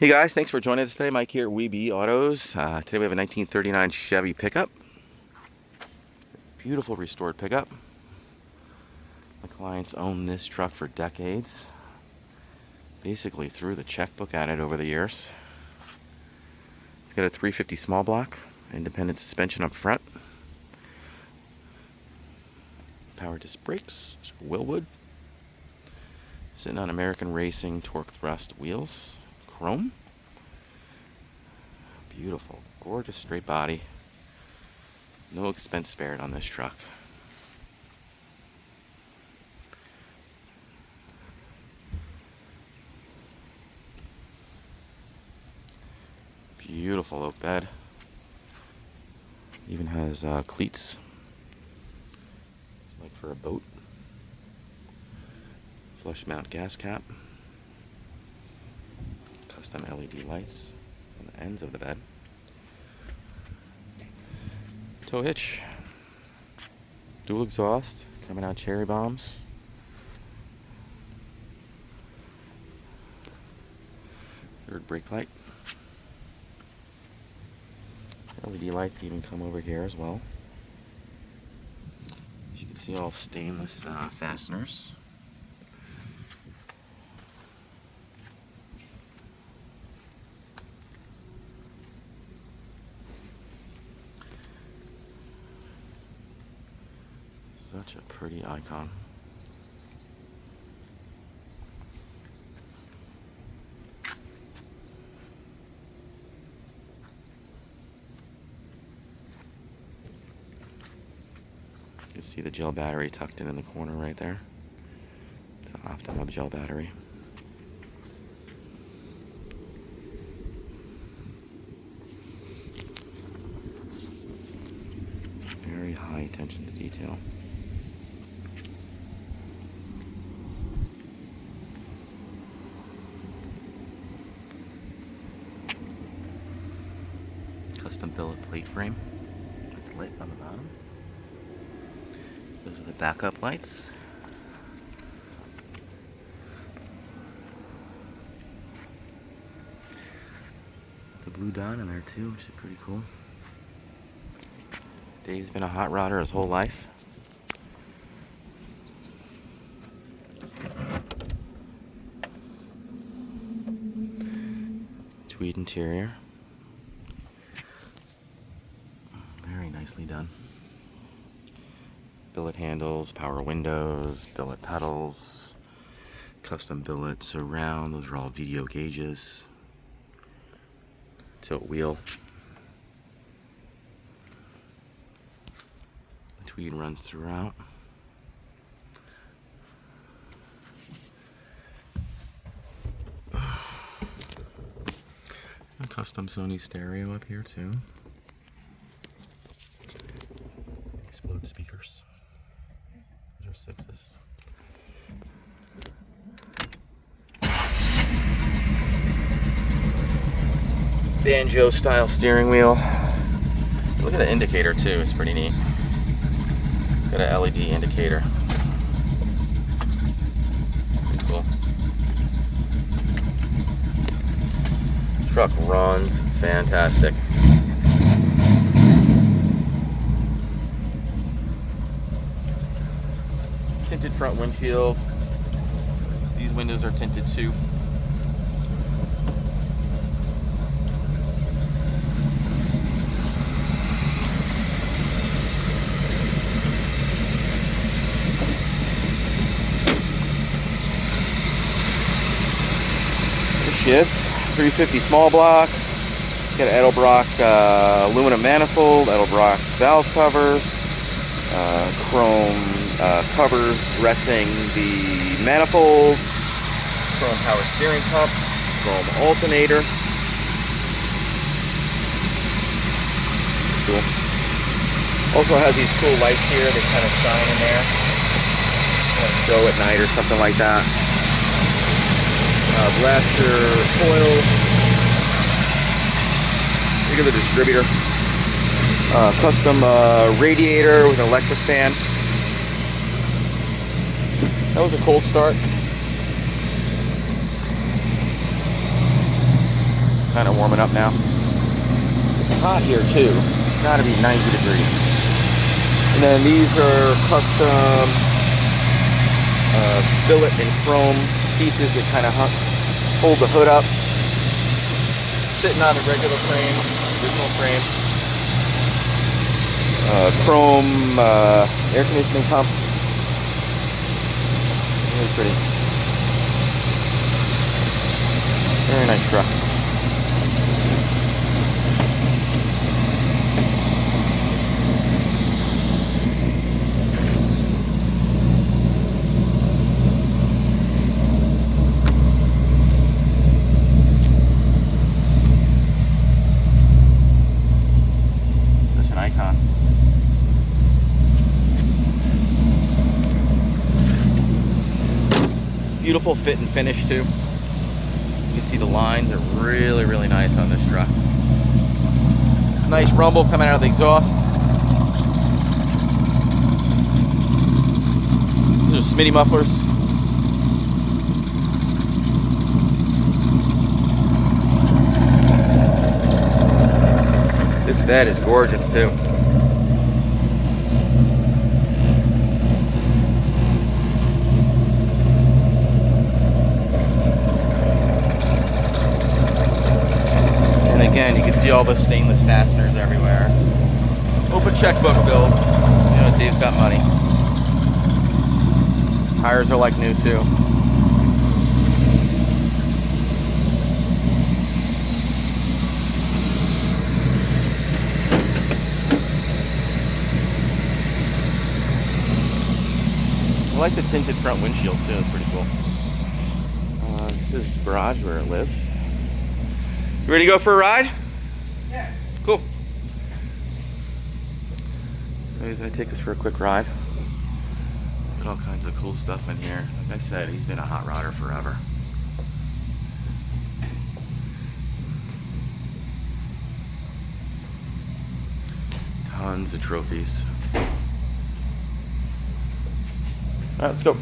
Hey guys, thanks for joining us today. Mike here at WeBe Autos. Today we have a 1939 Chevy pickup. Beautiful restored pickup. The clients owned this truck for decades. Basically threw the checkbook at it over the years. It's got a 350 small block, independent suspension up front. Power disc brakes, Wilwood. Sitting on American Racing torque thrust wheels. Chrome. Beautiful, gorgeous straight body. No expense spared on this truck. Beautiful oak bed. Even has cleats, like for a boat. Flush mount gas cap. Custom LED lights on the ends of the bed. Tow hitch. Dual exhaust, coming out cherry bombs. Third brake light. LED lights even come over here as well. As you can see, all stainless fasteners. Such a pretty icon. You can see the gel battery tucked in the corner right there. It's an Optima gel battery. Very high attention to detail. Custom billet plate frame. It's lit on the bottom. Those are the backup lights. The blue dot in there too, which is pretty cool. Dave's been a hot rodder his whole life. Tweed interior. Very nicely done. Billet handles, power windows, billet pedals, custom billet surround. Those are all VDO gauges. Tilt wheel. The tweed runs throughout. A custom Sony stereo up here too. Explode speakers. Those are sixes. Banjo style steering wheel. Look at the indicator too, it's pretty neat. It's got an LED indicator. Pretty cool. Truck runs fantastic. Tinted front windshield. These windows are tinted too. There she is. 350 small block. Got an Edelbrock aluminum manifold, Edelbrock valve covers, chrome covers dressing the manifold, chrome power steering pump, chrome alternator. Cool. Also has these cool lights here that kind of shine in there. Show at night or something like that. Blaster coil. Look at the distributor. Custom radiator with an electric fan. That was a cold start. kind of warming up now. It's hot here too. It's got to be 90 degrees. And then these are custom billet and chrome pieces that kind of hold the hood up. Sitting on a regular frame, original frame. Chrome air conditioning pump. Really pretty. Very nice truck. Such an icon. Beautiful fit and finish too. You can see the lines are really, really nice on this truck. Nice rumble coming out of the exhaust. These are Smitty mufflers. This bed is gorgeous too. Again, you can see all the stainless fasteners everywhere. Open checkbook build. You know, Dave's got money. Tires are like new too. I like the tinted front windshield too. It's pretty cool. This is the garage where it lives. You ready to go for a ride? Yeah. Cool. So he's going to take us for a quick ride. Got all kinds of cool stuff in here. Like I said, he's been a hot rodder forever. Tons of trophies. All right, let's go.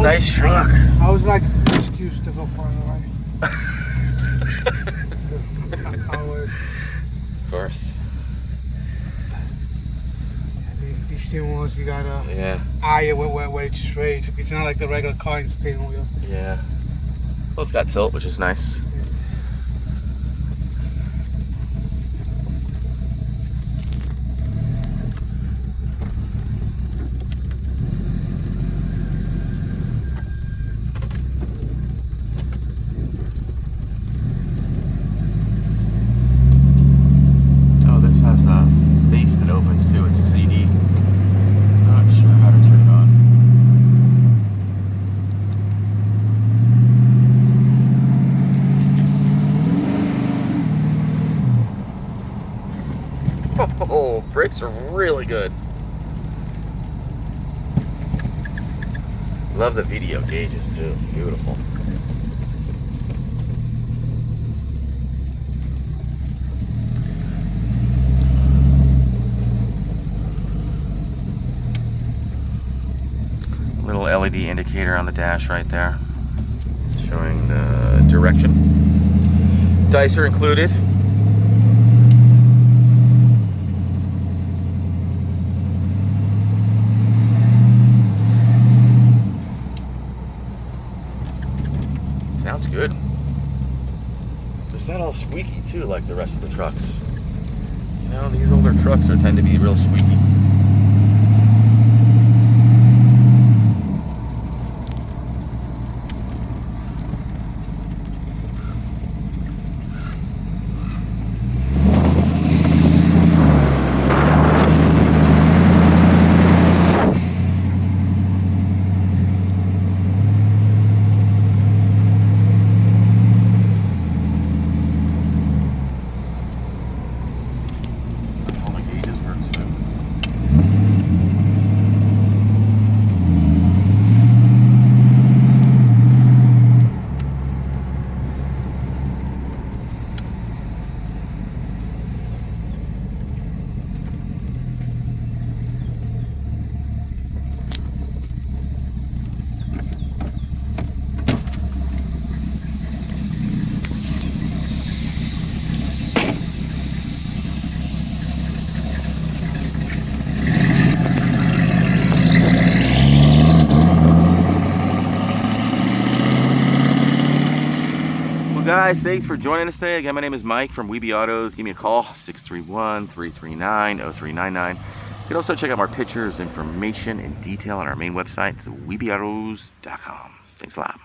Nice truck. I was like, excuse to go far away. I was. Of course. These steering wheels, you gotta eye it where it's straight. It's not like the regular car steering wheel. Yeah. Well, it's got tilt, which is nice. Oh, brakes are really good. Love the VDO gauges too. Beautiful. Little LED indicator on the dash right there, showing the direction. Dice are included. Sounds good. It's not all squeaky too, like the rest of the trucks. You know, these older trucks tend to be real squeaky. guys, thanks for joining us today. Again, my name is Mike from Weeby Autos. Give me a call, 631-339-0399. You can also check out our pictures, information, and detail on our main website. It's weebyautos.com. Thanks a lot.